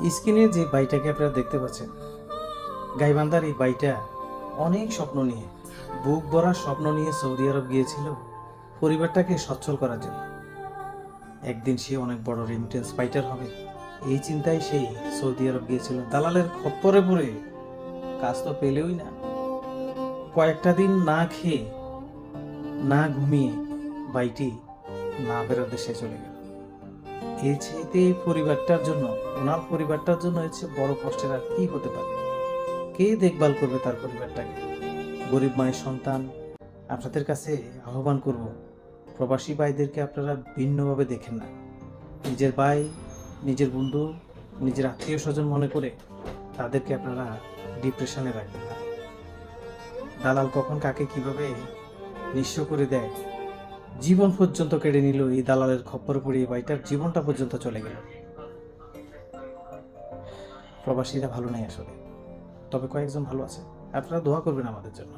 স্ক্রিনে যে বাইটাকে আপনারা দেখতে পাচ্ছেন, গাইবান্ধার এই বাইটা অনেক স্বপ্ন নিয়ে, বুক ভরা স্বপ্ন নিয়ে সৌদি আরব গিয়েছিল পরিবারটাকে সচ্ছল করার জন্য। একদিন সে অনেক বড় রেমিটেন্স ফাইটার হবে, এই চিন্তায় সেই সৌদি আরব গিয়েছিল। দালালের খপ্পরে পড়ে কাজ তো পেলেই না। কয়েকটা দিন না খেয়ে না ঘুমিয়ে বাইটি না বেরোর দেশে চলে গেল। এই চাইতে এই পরিবারটার জন্য, ওনার পরিবারটার জন্য হচ্ছে বড় কষ্টের আর কি হতে পারে? কে দেখভাল করবে তার পরিবারটাকে? গরিব মায়ের সন্তান। আপনাদের কাছে আহ্বান করব, প্রবাসী ভাইদেরকে আপনারা ভিন্নভাবে দেখেন না। নিজের ভাই, নিজের বন্ধু, নিজের আত্মীয় স্বজন মনে করে তাদেরকে আপনারা ডিপ্রেশনে রাখবেন না। দালাল কখন কাকে কিভাবে নিঃস্ব করে দেয়, জীবন পর্যন্ত কেড়ে নিল। এই দালালের খপ্পরে পড়ে এই ভাইটার জীবনটা পর্যন্ত চলে গেল। প্রবাসীরা ভালো নেই আসলে, তবে কয়েকজন ভালো আছে। আপনারা দোয়া করবেন আমাদের জন্য।